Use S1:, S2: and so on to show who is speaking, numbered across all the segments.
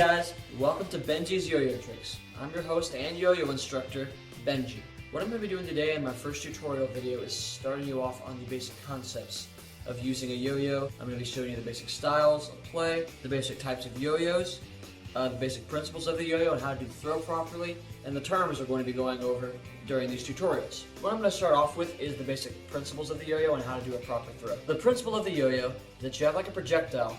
S1: guys, welcome to Benji's Yo-Yo Tricks. I'm your host and yo-yo instructor, Benji. What I'm going to be doing today in my first tutorial video is starting you off on the basic concepts of using a yo-yo. I'm going to be showing you the basic styles of play, the basic types of yo-yos, the basic principles of the yo-yo and how to throw properly, and the terms we're going to be going over during these tutorials. What I'm going to start off with is the basic principles of the yo-yo and how to do a proper throw. The principle of the yo-yo is that you have like a projectile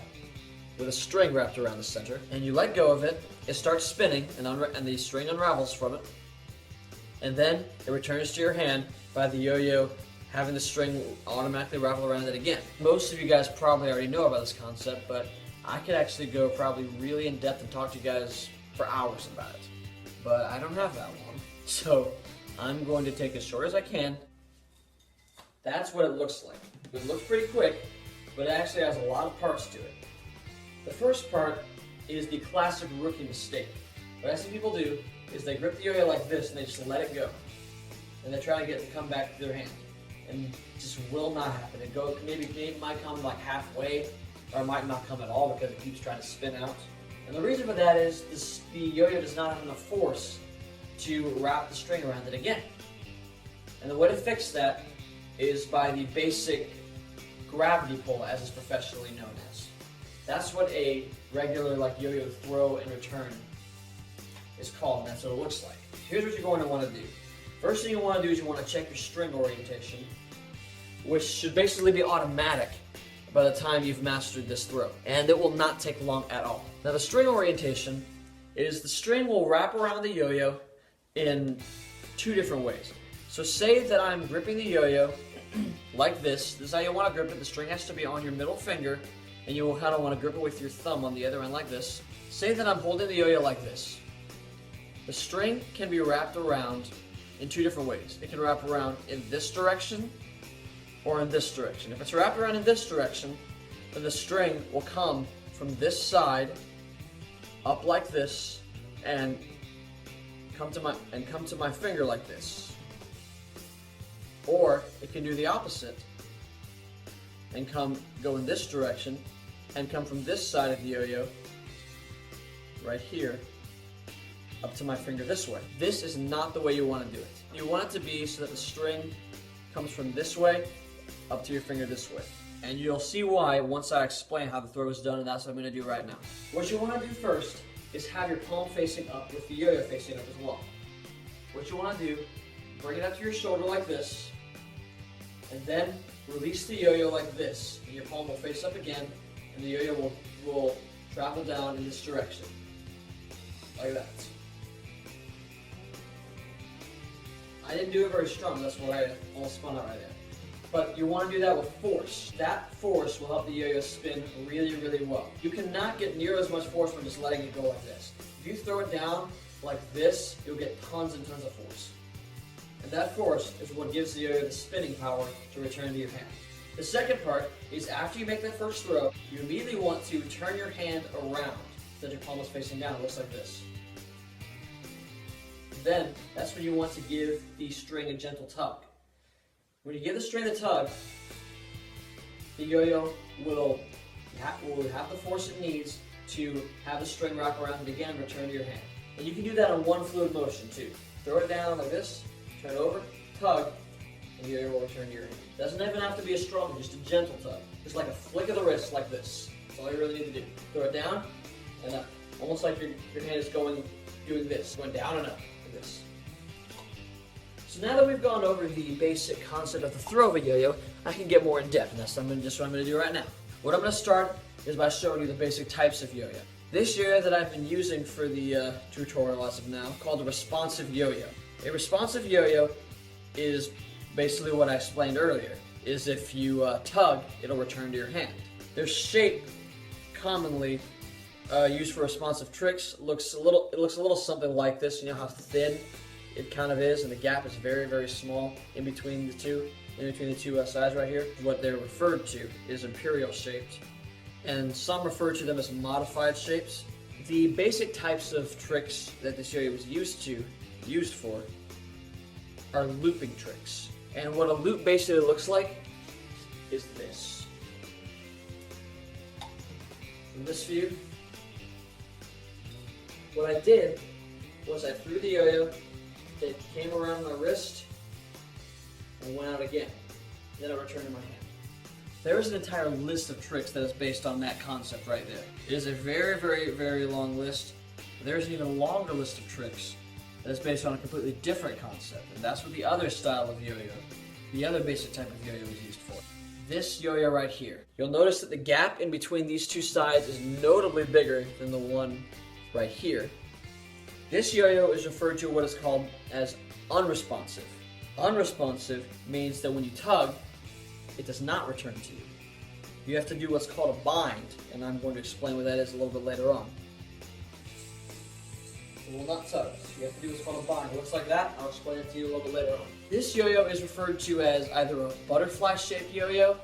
S1: with a string wrapped around the center, and you let go of it, it starts spinning, and the string unravels from it, and then it returns to your hand by the yo-yo having the string automatically wrap around it again. Most of you guys probably already know about this concept, but I could actually go probably really in depth and talk to you guys for hours about it. But I don't have that long, so I'm going to take as short as I can. That's what it looks like. It looks pretty quick, but it actually has a lot of parts to it. The first part is the classic rookie mistake. What I see people do is they grip the yo-yo like this and they just let it go. And they try to get it to come back to their hand. And it just will not happen. It might come like halfway, or it might not come at all because it keeps trying to spin out. And the reason for that is the yo-yo does not have enough force to wrap the string around it again. And the way to fix that is by the basic gravity pull, as it's professionally known as. That's what a regular like yo-yo throw and return is called, and that's what it looks like. Here's what you're going to want to do. First thing you want to do is you want to check your string orientation, which should basically be automatic by the time you've mastered this throw, and it will not take long at all. Now the string orientation is the string will wrap around the yo-yo in two different ways. So say that I'm gripping the yo-yo like this. This is how you want to grip it. The string has to be on your middle finger, and you will kind of want to grip it with your thumb on the other end like this. Say that I'm holding the yo-yo like this. The string can be wrapped around in two different ways. It can wrap around in this direction or in this direction. If it's wrapped around in this direction, then the string will come from this side up like this and come to my finger like this. Or it can do the opposite and go in this direction and come from this side of the yo-yo right here up to my finger this way. This is not the way you want to do it. You want it to be so that the string comes from this way up to your finger this way. And you'll see why once I explain how the throw is done, and that's what I'm going to do right now. What you want to do first is have your palm facing up with the yo-yo facing up as well. What you want to do, bring it up to your shoulder like this, and then release the yo-yo like this. And your palm will face up again, and the yo-yo will travel down in this direction. Like that. I didn't do it very strong, that's why I almost spun out right there. But you want to do that with force. That force will help the yo-yo spin really, really well. You cannot get near as much force from just letting it go like this. If you throw it down like this, you'll get tons and tons of force. And that force is what gives the yo-yo the spinning power to return to your hand. The second part is after you make that first throw, you immediately want to turn your hand around so that your palm is facing down. It looks like this. Then, that's when you want to give the string a gentle tug. When you give the string a tug, the yo-yo will have the force it needs to have the string wrap around it again and return to your hand. And you can do that in one fluid motion too. Throw it down like this, turn it over, tug, and the yo-yo will return to your hand. Doesn't even have to be a strong, just a gentle tug. Just like a flick of the wrist like this. That's all you really need to do. Throw it down and up. Almost like your hand is doing this, going down and up like this. So now that we've gone over the basic concept of the throw of a yo-yo, I can get more in depth, and that's just what I'm going to do right now. What I'm going to start is by showing you the basic types of yo-yo. This yo-yo that I've been using for the tutorial as of now, called a responsive yo-yo. A responsive yo-yo is basically what I explained earlier, is if you tug, it'll return to your hand. Their shape, commonly used for responsive tricks, looks a little something like this. You know how thin it kind of is, and the gap is very, very small in between the two sides right here. What they're referred to is imperial shaped, and some refer to them as modified shapes. The basic types of tricks that this yo-yo was used for are looping tricks. And what a loop basically looks like is this. From this view, what I did was I threw the yo-yo, it came around my wrist, and went out again. Then I returned to my hand. There is an entire list of tricks that is based on that concept right there. It is a very, very, very long list. There's an even longer list of tricks that is based on a completely different concept, and that's what the other style of yo-yo, the other basic type of yo-yo is used for. This yo-yo right here. You'll notice that the gap in between these two sides is notably bigger than the one right here. This yo-yo is referred to what is called as unresponsive. Unresponsive means that when you tug, it does not return to you. You have to do what's called a bind, and I'm going to explain what that is a little bit later on. It will not tug. So you have to do what's called a bind. It looks like that. I'll explain it to you a little bit later on. This yo-yo is referred to as either a butterfly-shaped yo-yo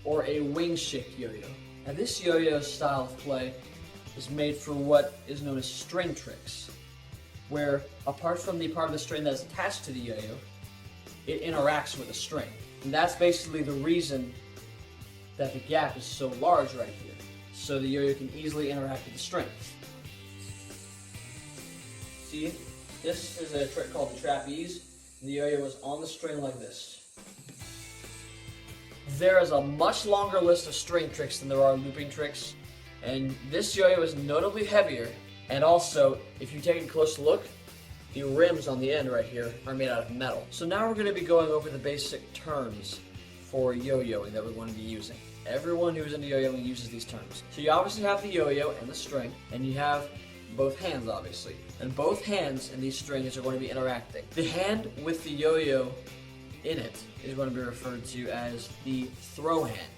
S1: or a wing-shaped yo-yo. Now this yo-yo style of play is made for what is known as string tricks, where apart from the part of the string that is attached to the yo-yo, it interacts with the string. And that's basically the reason that the gap is so large right here, so the yo-yo can easily interact with the string. See, this is a trick called the trapeze. The yo-yo is on the string like this. There is a much longer list of string tricks than there are looping tricks, and this yo-yo is notably heavier, and also, if you take a close look, the rims on the end right here are made out of metal. So now we're going to be going over the basic terms for yo-yoing that we're going to be using. Everyone who's into yo-yoing uses these terms. So you obviously have the yo-yo and the string, and you have both hands obviously. And both hands and these strings are going to be interacting. The hand with the yo-yo in it is going to be referred to as the throw hand.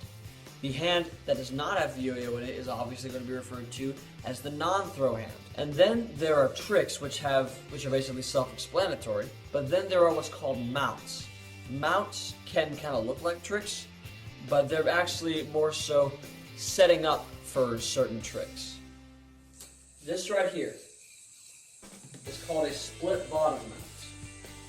S1: The hand that does not have the yo-yo in it is obviously going to be referred to as the non-throw hand. And then there are tricks which are basically self-explanatory, but then there are what's called mounts. Mounts can kind of look like tricks, but they're actually more so setting up for certain tricks. This right here is called a split bottom mount.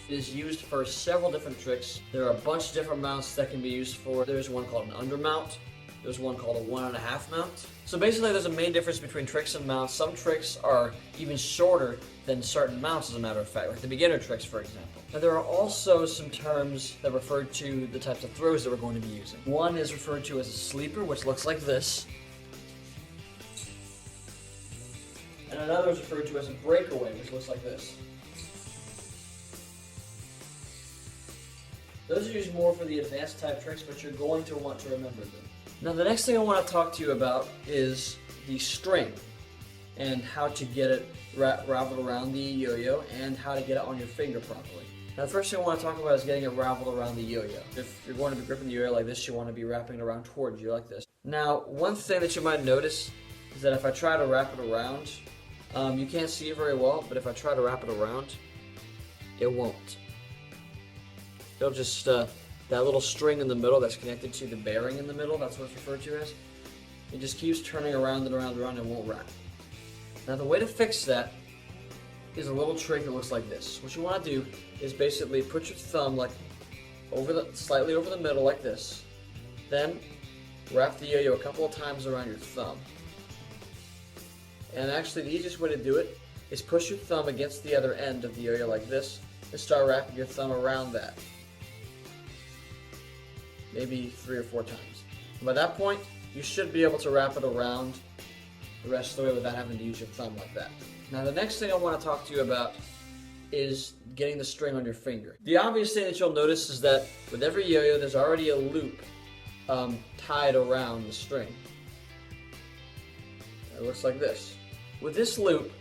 S1: It is used for several different tricks. There are a bunch of different mounts that can be used for. There's one called an undermount. There's one called a 1.5 mount. So basically there's a main difference between tricks and mounts. Some tricks are even shorter than certain mounts, as a matter of fact, like the beginner tricks, for example. Now there are also some terms that refer to the types of throws that we're going to be using. One is referred to as a sleeper, which looks like this. And another is referred to as a breakaway, which looks like this. Those are used more for the advanced type tricks, but you're going to want to remember them. Now the next thing I want to talk to you about is the string and how to get it raveled around the yo-yo and how to get it on your finger properly. Now the first thing I want to talk about is getting it raveled around the yo-yo. If you're going to be gripping the yo-yo like this, you want to be wrapping it around towards you like this. Now one thing that you might notice is that if I try to wrap it around, you can't see it very well, but if I try to wrap it around, it won't. It'll just, that little string in the middle that's connected to the bearing in the middle, that's what it's referred to as. It just keeps turning around and around and around and won't wrap. Now the way to fix that is a little trick that looks like this. What you want to do is basically put your thumb like slightly over the middle like this. Then wrap the yo-yo a couple of times around your thumb. And actually the easiest way to do it is push your thumb against the other end of the yo-yo like this and start wrapping your thumb around that. Maybe 3 or 4 times. And by that point, you should be able to wrap it around the rest of the way without having to use your thumb like that. Now the next thing I want to talk to you about is getting the string on your finger. The obvious thing that you'll notice is that with every yo-yo there's already a loop tied around the string. It looks like this. With this loop,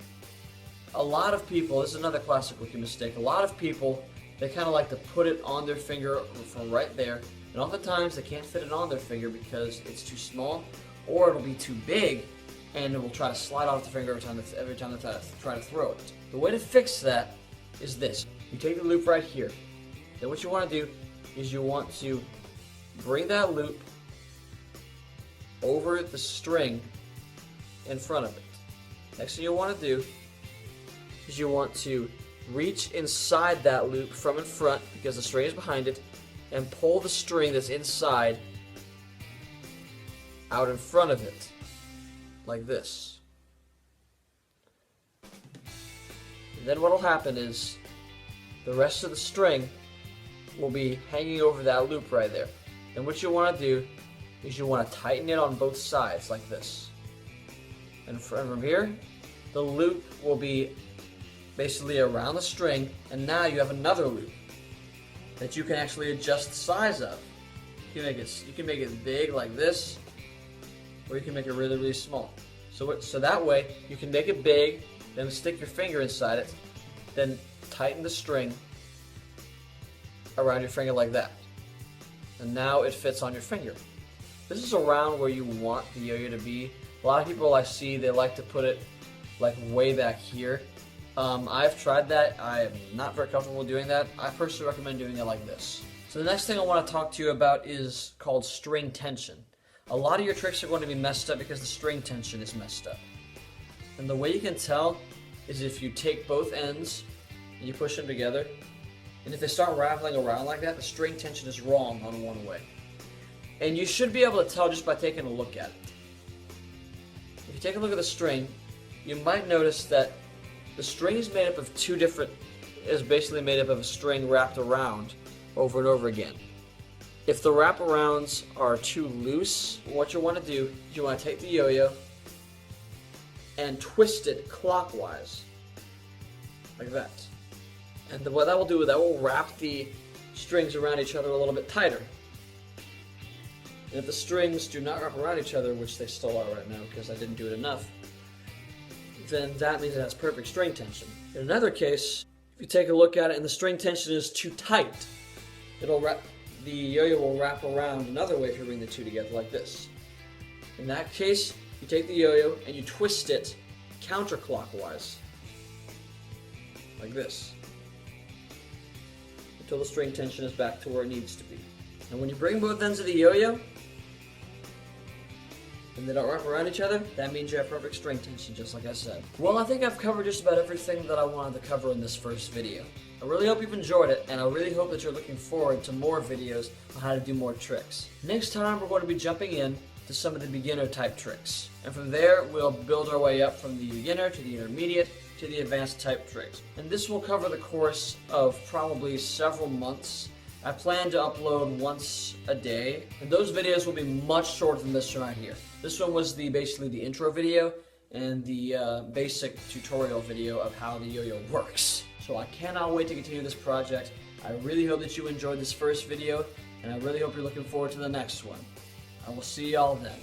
S1: a lot of people, this is another classic rookie mistake, a lot of people, they kind of like to put it on their finger from right there, and oftentimes they can't fit it on their finger because it's too small, or it'll be too big, and it will try to slide off the finger every time they try to throw it. The way to fix that is this. You take the loop right here. Then what you want to do is you want to bring that loop over the string in front of it. Next thing you want to do is you want to reach inside that loop from in front, because the string is behind it, and pull the string that's inside out in front of it, like this. then what will happen is the rest of the string will be hanging over that loop right there. And what you want to do is you want to tighten it on both sides like this. And from here, the loop will be basically around the string, and now you have another loop that you can actually adjust the size of. You can make it big like this, or you can make it really, really small. So that way you can make it big, then stick your finger inside it, then tighten the string around your finger like that. And now it fits on your finger. This is around where you want the yo-yo to be. A lot of people I see, they like to put it like way back here. I've tried that. I am not very comfortable doing that. I personally recommend doing it like this. So the next thing I want to talk to you about is called string tension. A lot of your tricks are going to be messed up because the string tension is messed up. And the way you can tell is if you take both ends and you push them together, and if they start rattling around like that, the string tension is wrong on one way. And you should be able to tell just by taking a look at it. If you take a look at the string, you might notice that the string is made up of basically made up of a string wrapped around over and over again. If the wraparounds are too loose, what you want to do is you want to take the yo-yo and twist it clockwise, like that. And what that will do is that will wrap the strings around each other a little bit tighter. And if the strings do not wrap around each other, which they still are right now because I didn't do it enough, then that means it has perfect string tension. In another case, if you take a look at it and the string tension is too tight, the yo-yo will wrap around another way if you bring the two together like this. In that case, you take the yo-yo and you twist it counterclockwise, like this, until the string tension is back to where it needs to be. And when you bring both ends of the yo-yo, and they don't wrap around each other, that means you have perfect string tension, just like I said. Well, I think I've covered just about everything that I wanted to cover in this first video. I really hope you've enjoyed it, and I really hope that you're looking forward to more videos on how to do more tricks. Next time, we're going to be jumping in to some of the beginner type tricks. And from there, we'll build our way up from the beginner to the intermediate to the advanced type tricks. And this will cover the course of probably several months. I plan to upload once a day, and those videos will be much shorter than this one right here. This one was basically the intro video and the basic tutorial video of how the yo-yo works. So I cannot wait to continue this project. I really hope that you enjoyed this first video, and I really hope you're looking forward to the next one. I will see y'all then.